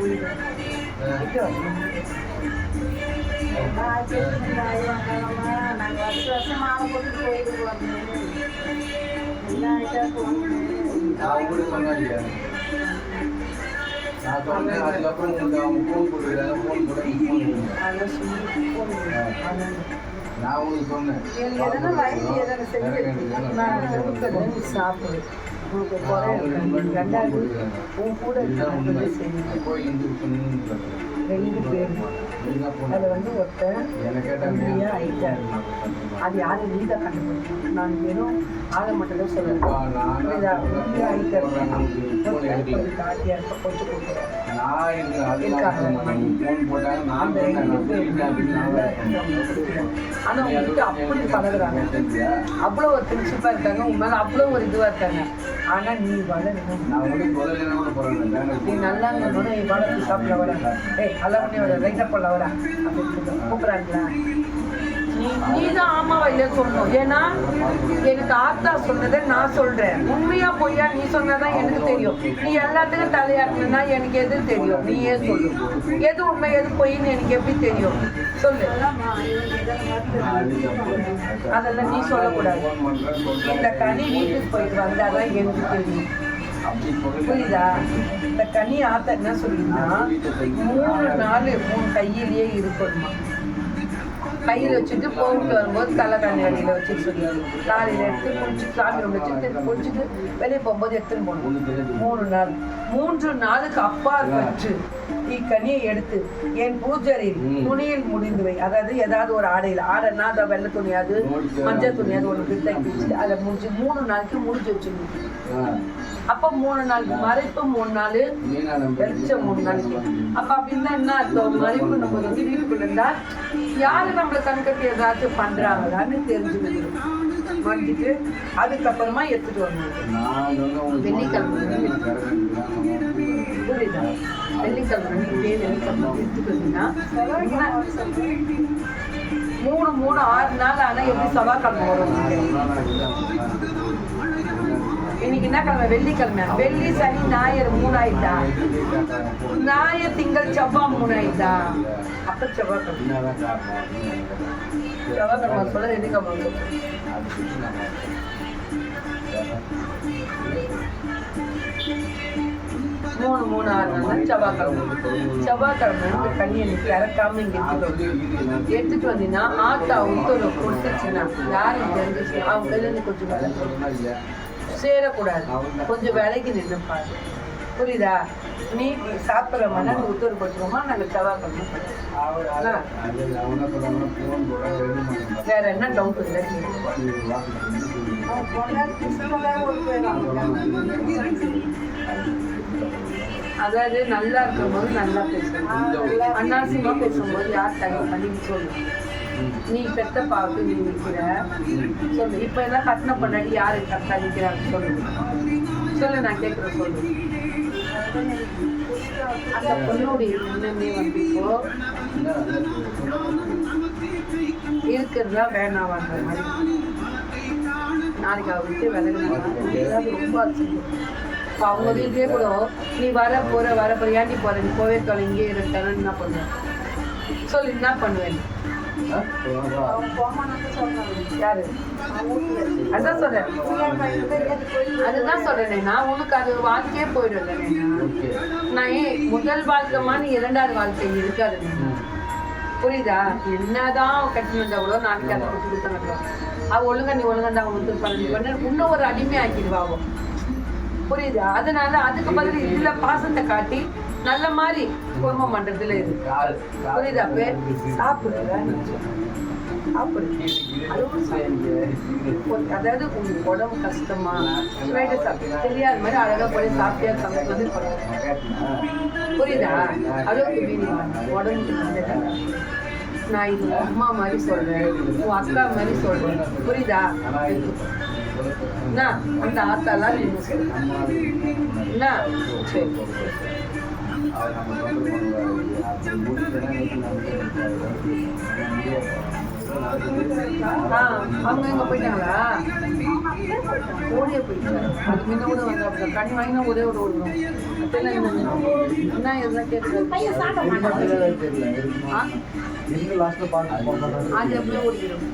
நாங்கள் வருஷம் மாலை போட்டு கோயிலுக்கு வரணும் எல்லாம் ஆகிட்டா போகணும். நான் கூட சொன்னாடியா நான் சொன்னேன். அதுக்கப்புறம் உங்களுக்கு அவங்க ஃபோன் போட்டுருக்காங்க. ஃபோன் போட அதெல்லாம் சொல்லி நான் உங்களுக்கு சொன்னேன். எதனா வாங்கி எதனா செஞ்சு நான் கொடுக்குறேன், நீ சாப்பிடு. உனக்கு குறை இருக்கு. ரெண்டாவது உன் கூட இருக்கிறவங்க செய்யணும். ரெண்டு பேர் அதை வந்து ஒருத்தன் உண்மையா ஆயிட்டாரு. அது யாரும் நீ தான் கண்டுபிடிக்கணும். நான் வெறும் ஆளை மட்டும் தான் சொல்லுவேன். உண்மையா ஆயிட்டாரு. காட்டியா இருக்க கொஞ்சம் கொடுக்குறேன். ஆனா உங்ககிட்ட அப்படி பழகுறாங்க. அவ்வளோ ஒரு பிரின்சிப்பா இருக்காங்க. உன் மேல அவ்வளோ ஒரு இதுவா இருக்காங்க. ஆனா நீ வளரணும். நீ நல்லா இருந்தோட நீ வளர்த்து சாப்பிட வர. அலவணியோட ரைட்டா போல வர அப்படின்னு கூப்பிடுறாங்களா? நீதான் ஆமாவா இல்லையா சொல்லணும். ஏன்னா எனக்கு ஆத்தா சொன்னதை நான் சொல்றேன். உண்மையா பொய்யா நீ சொன்னாதான் எனக்கு தெரியும். நீ எல்லாத்துக்கும் தலையாட்டினா எனக்கு எது தெரியும்? நீ ஏன் சொல்லு. எது உண்மை எது பொய்ன்னு எனக்கு எப்படி தெரியும்? சொல்லு. அதெல்லாம் நீ சொல்லக்கூடாது. இந்த கனி வீட்டுக்கு போயிட்டு வந்தாதான் எனக்கு தெரியும். புரியுதா? இந்த கனி ஆத்தா என்ன சொல்லினா 3 நாள் உன் கையிலேயே இருக்கணுமா. கையில் வச்சுட்டு போயிட்டு வரும்போது கள்ளக்காணி அடியில் வச்சுட்டு சொல்லுவாங்க. காலையில் எடுத்து குளிச்சுட்டு சாமி ரூம் வச்சுட்டு குளிச்சுட்டு வெளியே போகும்போது எடுத்துன்னு போகணும். 3 நாள். 3 நாளுக்கு அப்பாற்பட்டு இக்கனியை எடுத்து என் பூஜரில் துணியில் முடிந்து வை. அதாவது ஏதாவது ஒரு ஆடைன்னா அதை வெள்ளை துணியாது மஞ்சள் துணியாது ஒன்று தைக்கி வச்சுட்டு அதை முடிச்சு 3 நாளைக்கு முடிச்சு வச்சுக்கணும். அப்போ 3 நாளுக்கு மறைப்பு 3 நாள் வெளிச்சம் 3 நாளைக்கு. அப்ப அப்படின்னா என்ன அர்த்தம்? மறைப்பு நம்ம வந்து வீட்டுக்குள்ள இருந்தா யாரு நம்மளை கண்கட்டி ஏதாச்சும் பண்றாங்களான்னு தெரிஞ்சுக்கணும். வந்துட்டு அதுக்கப்புறமா எடுத்துட்டு வரணும். வெள்ளிக்கிழமை புரியுதா? வெள்ளிக்கிழமை இதே வெள்ளிக்கிழமை எடுத்துட்டு வந்தீங்கன்னா 3 6 நாள் ஆனா எப்படி செவ்வாய்க்கிழமை வரும்? இன்னைக்கு என்ன கிழமை? வெள்ளிக்கிழமை. வெள்ளி சனி ஞாயிறு 3 ஆயிட்டா. ஞாயிறு திங்கள் செவ்வாய் 3 ஆயிட்டா. அப்ப செவ்வாய்க்கிழமை சொல்ல வெள்ளிக்கிழமை 3 6 நாள் செவ்வாய்க்கிழமை கனியை நீ இறக்காம இங்க எடுத்துட்டு வந்தீங்கன்னா ஆட்டா உத்தரவு கொடுத்துச்சுன்னா யாரும் தெரிஞ்சிச்சு அவங்க கையில இருந்து கொஞ்சம் சேரக்கூடாது. கொஞ்சம் விலைக்கு நின்று பாரு. புரியுதா? நீ சாப்பிட்ற மன உத்தரவு கொடுத்துருவோமா? நாங்கள் செவ்வாய்க்கிழமை வேற என்ன டவுட் இல்லை. அதாவது நல்லா இருக்கும்போது நல்லா பேசணும். அன்னாசியமா பேசும்போது யார் தகவல் பண்ணி சொல்லு. நீ பெத்த பாவுக்கு நீ நிற்கிற சொல்லு. இப்ப எல்லாம் கட்டின பண்ணாடி யாரு கரெக்டா நிற்கிறாங்க சொல்லு. சொல்லு, நான் கேட்குறேன் சொல்லு. அந்த பொண்ணுடைய எண்ணமே வந்து இப்போ இருக்கிறதா வேணாவான்ற மாதிரி. நாளைக்கு அவருக்கு விலகு ரொம்ப அசிங்கம். இப்போ அவங்க வீட்லேயே கூட நீ வர போற ஏன்டி போற, நீ போவே தொலை இங்கே இருக்கானு என்ன பண்ணுவேன் சொல்லு. என்ன பண்ணுவேன்? யாரு? அதான் சொல்றேன். அதுதான் சொல்றேன். நான் உனக்கு அது வாழ்க்கையே போயிடுவேன். நான் ஏன் முதல் வாழ்க்கைமான 2வது வாழ்க்கை இருக்காது. புரியுதா? என்னதான் கட்டி வந்தா கூட நாளைக்கு அதை கொடுத்து கொடுத்தாங்க. அவ ஒழுங்கா நீ ஒழுங்கா தான் ஒருத்தர் பண்ணி இன்னும் ஒரு அடிமை ஆக்கிடுவாங்க. புரியுதா? அதனால அதுக்கு பதில் இதுல பாசத்தை காட்டி நல்ல மாதிரி குடும்பம் பண்றதுல இருக்கு. புரியுதா? சாப்பிடுற அதாவது உங்களுக்கு உடம்பு கஷ்டமா தெரியாத மாதிரி அழகா போய் சாப்பிட்டியா சமைச்சு புரியுதா? அளவுக்கு மீறி உடம்புக்கு நான் இது அம்மா மாதிரி சொல்றேன், உன் அக்கா மாதிரி சொல்றேன். புரியுதா? என்ன அந்த ஆத்தாலாம் நீங்க சொல்லுங்க. என்ன சரி அவங்க எங்க போயிட்டாங்களா? ஓடியே போயிட்டாங்க. அது முன்ன கூட வந்து கண்ணி வாங்கினா ஒரே ஒரு ஓடுவோம். என்ன எதுனா கேட்குறது பையன் சாப்பிட மாட்டான். அது எப்படியோ ஓடிடும்.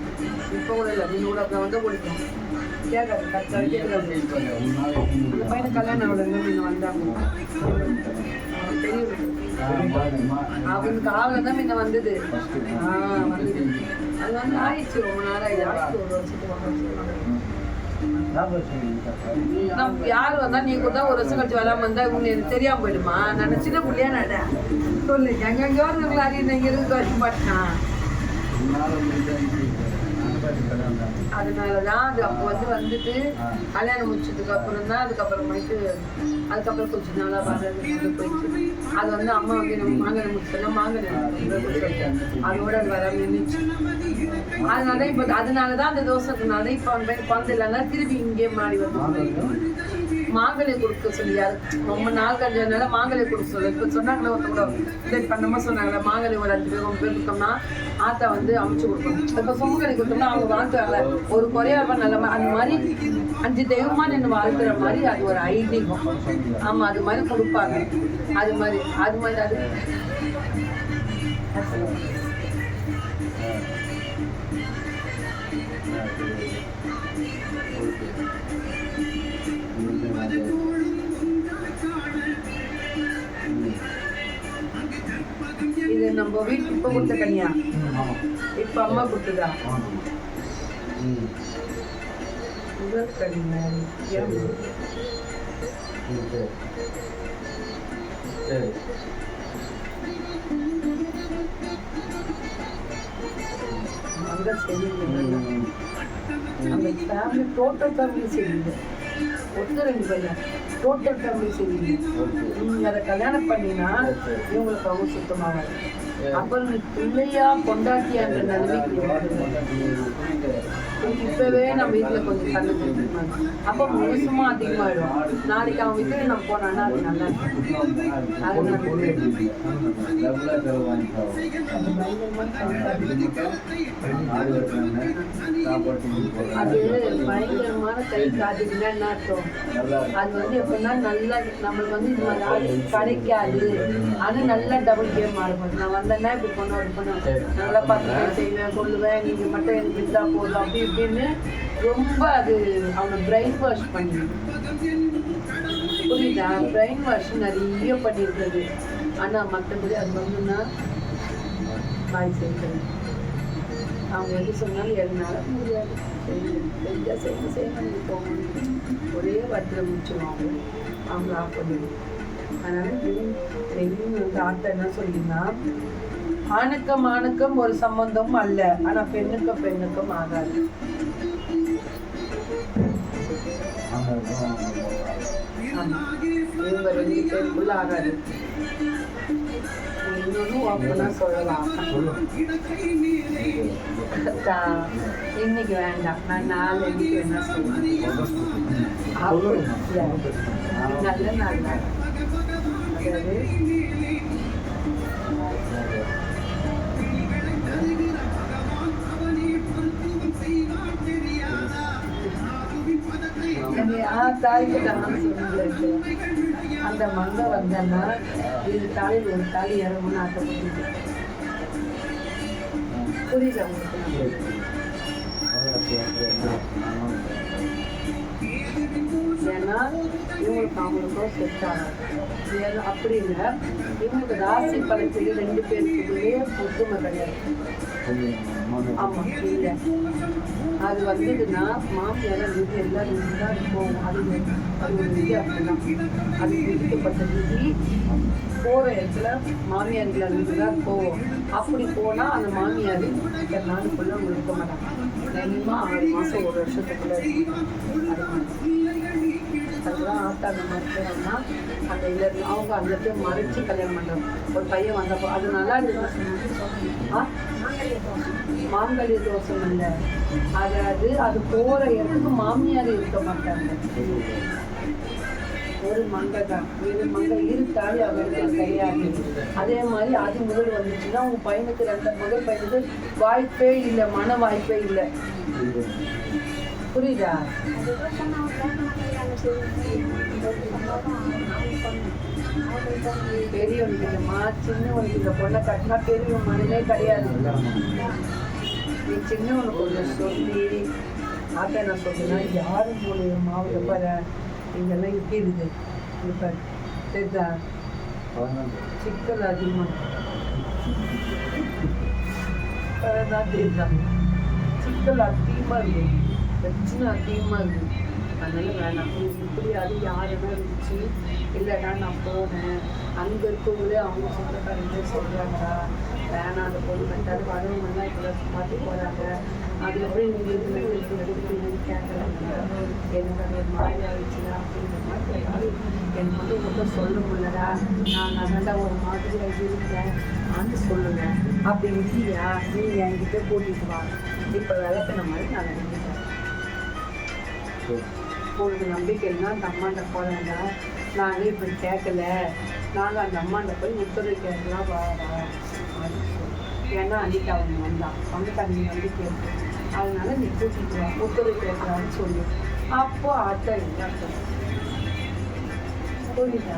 இப்போ கூட இல்லை, நீங்க கூட அப்புறம் வந்து ஓடிடும். கேட்காது கரெக்டாக கேட்குறது. இந்த பையனை கல்யாணம் அவ்வளோ நீங்க வந்தாங்க தெரியும். அவனுக்கு ஆவலை தான் முன்ன வந்தது. வந்தது. அது வந்து ஆயிடுச்சு, ரொம்ப நேரம் ஆயிடுச்சு, ஒரு வருஷத்துக்கு 1 வருஷம். நம்ம யாரு வந்தா நீ கூட ஒரு வருஷம் கழிச்சு வராம இருந்தா உங்களுக்கு எனக்கு தெரியாம போயிடுமா? நான் சின்ன பிள்ளையா நட சொல்லு, எங்கெங்கயோ இருக்கல அறிய இங்க இருந்து வர மாட்டான். அதனாலதான் அது அப்போ வந்துட்டு கல்யாணம் முடிச்சதுக்கு அப்புறம் தான் அதுக்கப்புறம் கொஞ்சம் நாளா வர்றது போயிடுச்சு. அது வந்து அம்மா வந்து நம்ம மாங்கனை முடிச்சோன்னா மாங்கனை அதோட அது வர நின்றுச்சு. அதனாலதான் அந்த தோசைனால இப்ப அந்த பையன் குழந்தை இல்லைன்னா திருப்பி இங்கே மாறி வந்து மாங்கலை கொடுக்க சொல்லியாரு. ரொம்ப நாள் கஞ்சனால மாங்கலை கொடுக்க சொல்லு. இப்ப சொன்னாங்களே ஒருத்தவங்க டேட் பண்ணமா சொன்னாங்களே மாங்கலை ஒரு 5 பேர் 9 பேர் கொடுத்தோம்னா ஆத்தா வந்து அமைச்சு கொடுக்கணும். இப்ப சொம்புகளை கொடுத்தோம்னா அவங்க வாழ்த்துவாங்க ஒரு குறையா நல்ல அந்த மாதிரி 5 தெய்வமா நின்று வாழ்த்துற மாதிரி அது ஒரு ஐதீகம். ஆமா, அது மாதிரி கொடுப்பாங்க. அது மாதிரி அது இது நம்ம வீட்டு இப்ப கொடுத்த கனியா, இப்ப அம்மா கொடுத்ததா முதல் கனியா? அங்க சரியில்லை, அந்த ஃபேமிலி டோட்டல் ஃபேமிலி சரியில்லை. 1-2 பையன் டோட்டல் ஃபேமிலி சரியில்லை. நீங்க அதை கல்யாணம் பண்ணினா இவங்களுக்கு அவங்க சுத்தமாக அப்புறம் பிள்ளையா பொண்டாட்டியான்ற நிலைமைக்கு இப்பவே நம்ம வீட்டுல கொஞ்சம் கண்ணு தெரிஞ்சுக்கணும். அப்ப மோசமா அதிகமாயிடும். நாளைக்கு அவன் வீட்டுல நம்ம போனான்னா அது நல்லா அது பயங்கரமான கை காட்டுதுன்னா என்ன அர்த்தம்? அது வந்து எப்படின்னா நல்லா நம்மளுக்கு வந்து இந்த மாதிரி கிடைக்காது. அது நல்லா டபுள் கேம் ஆடும்போது நான் வந்தேன்னா இப்படி பண்ணுவேன் நல்லா பார்த்து செய்வேன் சொல்லுவேன், நீங்க மட்டும் எனக்கு இருந்தா போதும் அப்படி இப்படின்னு ரொம்ப அது அவனை பிரெயின் வாஷ் பண்ணி புரியுதா? பிரெயின் வாஷ் நிறைய பண்ணியிருக்கிறது. ஆனா மற்றபடி அது வந்துன்னா பாய் சேர்க்கணும். அவங்க எது சொன்னாலும் எதுனால முடியாது. செஞ்சா செய்யணும் போகணும். ஒரே வட்டில் முடிச்சிருவாங்க, அவங்க ஆஃப் பண்ணிடுவோம். அதனால வந்து ஆட்டை என்ன சொல்லிங்கன்னா, ஆணுக்கும் ஒரு சம்பந்தம் அல்ல, ஆனா பெண்ணுக்கும் ஆகாது. இவங்க 2 பேருக்குள்ள ஆகாது. இன்னொன்னு ஓப்பனா சொல்லலாம், இன்னைக்கு வேண்டாம், நான் நாளைக்கு என்ன சொல்லுவேன். நல்ல நாள் அதாவது தாய்க்கு தானே சொல்லிட்டு அந்த மங்கை வந்தேன்னா இது தாலியில் ஒரு தாலி இறங்கும்னு ஆசைப்பட்டு புரியுது அவங்களுக்கு. ஏன்னா இவங்களுக்கு அவங்களுக்கும் செட் ஆகும். அப்படி இல்லை, இவங்களுக்கு ராசி பலத்துக்கு 2 பேருக்குள்ளே ஒத்துமை கிடையாது. ஆமா இல்லை, அது வந்ததுன்னா மாமியார் விதி எல்லாரும் தான் போகும். அது ஒரு விதி அப்படிதான். அது விதிக்கப்பட்ட விதி போகிற இடத்துல மாமியார்கள் வீட்டுதான் போவோம். அப்படி போனால் அந்த மாமியார் இத்தனை நாளுக்குள்ள அவங்க இருக்க மாட்டாங்க. மினிமம் 6 மாதம் 1 வருஷத்துக்குள்ள அதுதான் ஆட்டா அந்த மாதிரினா அந்த இல்லை அவங்க அந்த பேர் மறைச்சி கல்யாணம் பண்ணுறாங்க. ஒரு பையன் வந்தப்போ அது நல்லா இருக்கு. மாங்கல்ய தோஷம் இல்லை, அதாவது அது போகிற இடத்துக்கு மாமியார் இருக்க மாட்டாங்க. ஒரு மங்கை தான், வேறு மங்கை இருக்காது அவருக்கு கிடையாது. அதே மாதிரி அது முதல் வந்துச்சுன்னா உங்க பையனுக்கு முதல் பையனுக்கு வாய்ப்பே இல்லை, மன வாய்ப்பே இல்லை. புரியுதா? அதுதான் சொன்னாங்க கேட்க மாட்டேங்கிறாங்க. சரி சொன்னாலும் நானும் சொன்னேன். பெரியவனுக்கு இல்லைம்மா, சின்னவனுக்கு இந்த பொண்ணை கட்டினா பெரியவன் மனமே கிடையாது. நீ சின்னவனுக்கு கொஞ்சம் சொல்லி ஆட்டா நான் சொல்லுன்னா யாரும் மூலியமாக பாரு இங்கெல்லாம் இருக்கிறது இப்போ தெரியுதா? சிக்கல் அதிகமாக தான் தெரியுதா? சிக்கல் அதிகமாக இருக்குது, பிரச்சனை அதிகமாக இருக்குது. அதனால வேணாம். இப்படி அது யாருன்னா இருந்துச்சு இல்லைடா நான் போனேன், அங்கே இருக்கவங்களே அவங்க சொந்தக்காரங்களே சொல்கிறாங்கடா வேணாம் அந்த பொண்ணு கட்டாது வரவங்கலாம் இப்போ பார்த்து போகிறாங்க. அதுக்கப்புறம் நீங்கள் எடுத்துன்னு கேட்குறாங்க. எனக்கு அது ஒரு மாதிரி ஆயிடுச்சுடா அப்படின்ற மாதிரி கேட்டாலும் எனக்கு வந்து மட்டும் சொல்ல முடியலடா, நான் அதாண்டா ஒரு மாதிரி இருக்கேன் ஆண்டு சொல்லுவேன். அப்படி இல்லையா நீ என்கிட்ட கூட்டிட்டு வா, இப்போ விளக்குன மாதிரி நான் நினைக்கிறேன். உங்களுக்கு நம்பிக்கை இருந்தால் அந்த அம்மாண்ட போகிறாங்க, நாங்கள் இப்படி கேட்கல, நாங்கள் அந்த அம்மாண்ட போய் உத்தரவு கேட்கலாம் வாடா அப்படின்னு சொல்லி. ஏன்னா அன்றைக்கி அவங்க வந்தான், அவனுக்கு அந்த நம்பிக்கை இருக்கு, அதனால நீ கூட்டிட்டு வா உத்தரவு கேட்கலான்னு சொல்லி. அப்போ ஆட்டா இல்லை புரியுதா?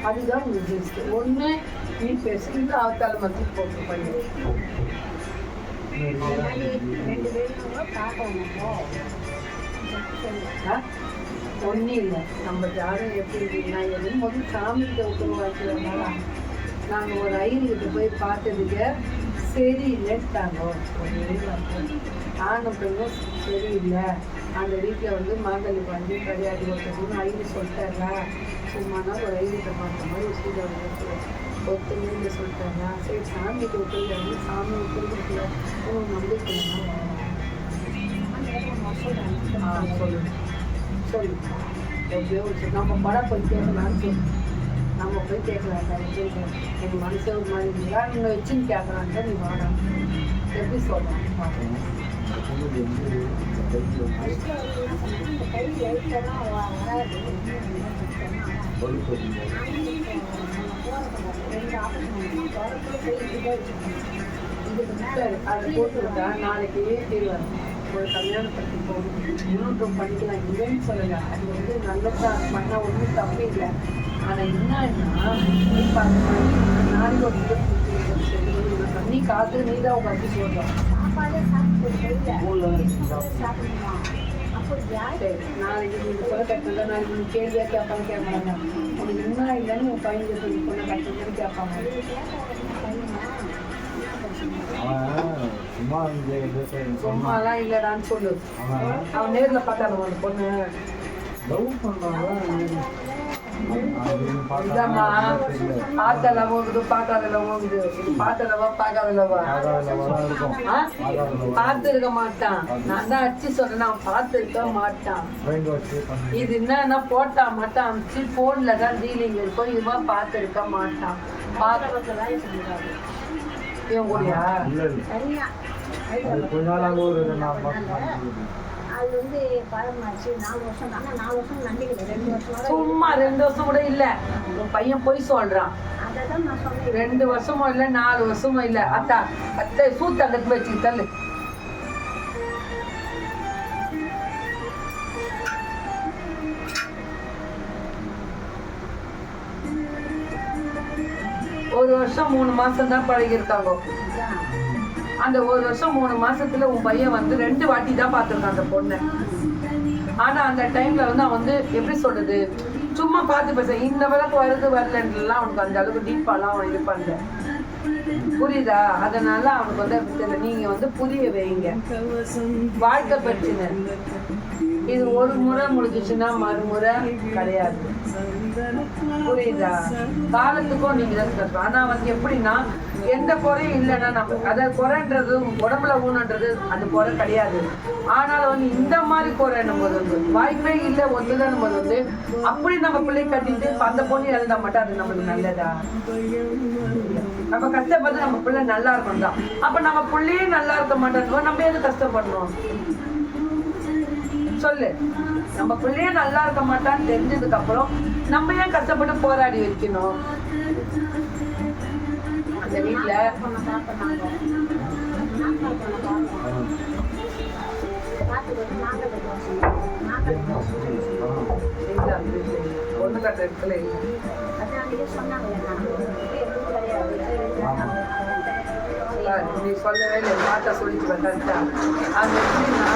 அதுதான் உங்களுக்கு பெஸ்ட்டு. ஒன்று நீ பேசுறது அவத்தால் மட்டும் போட்டு பண்ணி 2 பேரும் பார்க்கணும். ஒன்றும் இல்லை, நம்ம ஜாதகம் எப்படி இருக்குன்னா எதுவும் முதல்ல சாமிகிட்ட உத்தரவாக்கிறதுனால நாங்கள் ஒரு ஐயர்கிட்ட போய் பார்த்ததுக்கு சரியில்லைட்டாங்க. ஒரே ஆணும் பெண்ணும் சரியில்லை, அந்த வீட்டில் வந்து மாங்கல்ய பண்ணி கிடையாது ஒருத்தருன்னு ஐயர் சொல்லிட்டாங்களா. சும்மானா ஒரு ஐயர்கிட்ட பார்த்த மாதிரி ஸ்ரீதர் ஒருத்தர் சொல்லிட்டாங்க. சரி சாமிகிட்ட உத்தரவு, சாமி உத்தரவுல உங்களுக்கு நம்பிக்கை சொல்லு சொல்லு எப்படியோ நம்ம படம் போய் கேட்கலான்னு சொல்லு. நம்ம போய் கேட்கலாம் கேட்கலாம் எங்கள் மனசு ஒரு மாதிரி இருந்தா நீங்கள் வச்சுன்னு கேட்கலான்ட்டு நீ வாடா எப்படி சொல்கிறேன் பார்க்கணும். கை லைட்டெல்லாம் வராது. 2 ஆபரேஷன் சரி அதை போட்டு விட்டா நாளைக்கு தீர்வார் ஒரு கல்யாணத்துக்கு போகணும், இன்னொன்றும் பண்ணிக்கலாம் இல்லைன்னு சொல்லலை. அது வந்து நல்லதான் பண்ணால் ஒன்றும் தப்பு இல்லை. ஆனால் என்னன்னா இப்போ நாளைக்கு ஒரு நீ காத்து நீ தான் உங்க அப்படி சொல்கிறோம். சாப்பாடே சாப்பிடணுமா? அப்படி சரி நாளைக்கு நீங்கள் சொல்ல கட்டல, நாளைக்கு நீங்கள் கேள்வியாக கேட்பாங்க கேட்பாங்க. உனக்கு என்ன இல்லைன்னு உன் பையன் சொல்லி பொண்ணை கட்டணும்னு கேட்பாங்க. சும்மாலாம் இல்லடான்னு சொல்லு. அவன் நேரில் பார்த்தாலும் அந்த பொண்ணு இதாம்மா பார்த்தல போகுது பார்க்காதல போகுது, பார்த்தலவா பார்க்காதலவா பார்த்து இருக்க மாட்டான். நான் தான் அடிச்சு சொல்றேன், அவன் பார்த்து இருக்க மாட்டான். இது என்னன்னா போட்டா மட்டும் அமிச்சு போன்ல தான் டீலிங் இருக்கும், இவன் பார்த்து இருக்க மாட்டான். பார்க்கறதுலாம் இவன் கூடயா அது வந்து பழமாச்சு 4 வருஷம். ஆனால் 4 வருஷம் நம்பிக்கை 2 வருஷம் சும்மா 2 வருஷம் கூட இல்ல. உன் பையன் போய் சொல்றான். அதை தான் நான் சொன்னேன். 2 வருஷமும் இல்ல 4 வருஷமும் இல்ல. அத்தா அத்தை சூத்து அங்கத்து வச்சு தள்ளு. ஒரு வருஷம் 3 மாசம் தான் பழகிருக்காங்க. அந்த 1 வருஷம் 3 மாசத்துல உன் பையன் வந்து 2 வாட்டி தான் பார்த்துருக்கான் அந்த பொண்ணை. ஆனா அந்த டைம்ல வந்து அவன் வந்து எப்படி சொல்றது, சும்மா பார்த்து பேச இந்த விளக்கு வருது வரலன்றலாம் அவனுக்கு அந்த அளவுக்கு டீப்பாலாம் அவன் இது பண்ணல. புரியுதா? அதனால அவனுக்கு வந்து அப்படி தெரியல. நீங்க வந்து புரிய வைங்க. வாழ்க்கை பிரச்சனை இது ஒரு முறை முடிஞ்சிச்சுன்னா மறுமுறை கிடையாது. புரியுதா? காலத்துக்கும் நீங்க தான் கஷ்டம். ஆனா வந்து எப்படின்னா எந்த குறையும் இல்லைன்னா நம்ம அதாவது குறைன்றது உடம்புல ஊனன்றது அந்த குறை கிடையாது. ஆனாலும் வந்து இந்த மாதிரி குறை நம்ம வந்து வாய்ப்பே இல்லை ஒத்துதான் போது வந்து அப்படி நம்ம பிள்ளை கட்டிட்டு அந்த பொண்ணு எழுத மாட்டா அது நம்மளுக்கு நல்லதா? நம்ம கஷ்டப்பட்டு நம்ம பிள்ளை நல்லா இருக்கணும் தான். அப்ப நம்ம பிள்ளையே நல்லா இருக்க மாட்டோம், நம்ம எது கஷ்டப்படணும் சொல்லு? நம்ம பிள்ளைய நல்லா இருக்க மாட்டான்னு தெரிஞ்சதுக்கு அப்புறம் நம்ம ஏன் கஷ்டப்பட்டு போராடி வைக்கணும்? அந்த வீட்டுல பார்த்து காட்டுற இடத்துல இல்லை. அது அன்றைக்கி சொன்னாங்க எதுவும் கிடையாது. நீ சொல்லவே இல்லை, தாத்தா சொல்லிட்டு வந்தாச்சா. அது எப்படின்னா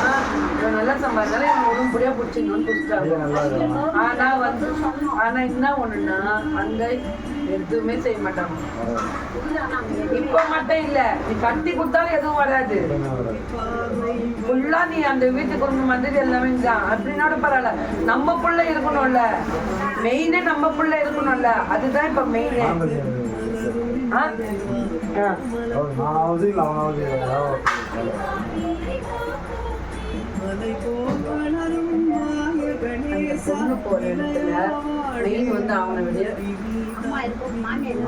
இவன் நல்லா சம்பாதிச்சாலும் இவன் உடம்புடியா பிடிச்சிக்கணும்னு பிடிச்சிட்டாங்க. ஆனா என்ன ஒண்ணுன்னா அங்க எதுவுமே செய்ய மாட்டாங்க. இப்ப மட்டும் இல்ல, நீ கட்டி கொடுத்தாலும் எதுவும் வராது. ஃபுல்லா நீ அந்த வீட்டுக்கு ஒண்ணு வந்தது எல்லாமே தான். அப்படின்னோட பரவாயில்ல, நம்ம புள்ள இருக்கணும்ல, மெயினே நம்ம புள்ள இருக்கணும்ல, அதுதான் இப்ப மெயினே. பொண்ணு போற இடத்துல மெயின் வந்து அவனை விட அம்மா இருக்கும் மாமியார்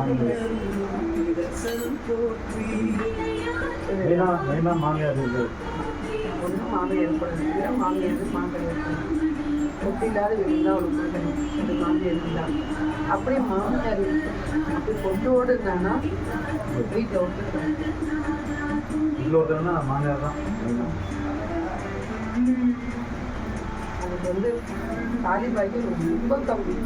மாமியார் இருக்கு. ஒன்றும் மாமியார் ஏற்படுறது, மாமியார் மாமியார் கொட்டி இல்லாத வீடு தான் அவளுக்கு கொடுக்கணும். அந்த மாமியார் இருந்தா அப்படியே மாமியார் அப்படி கொட்டோடு இருந்தானா வீட்டை விட்டுருக்கேன். இதில் ஒருத்தவனா மாமியார் தான். அதுக்கு வந்து தாலிபாய்க்கு ரொம்ப கம்மி.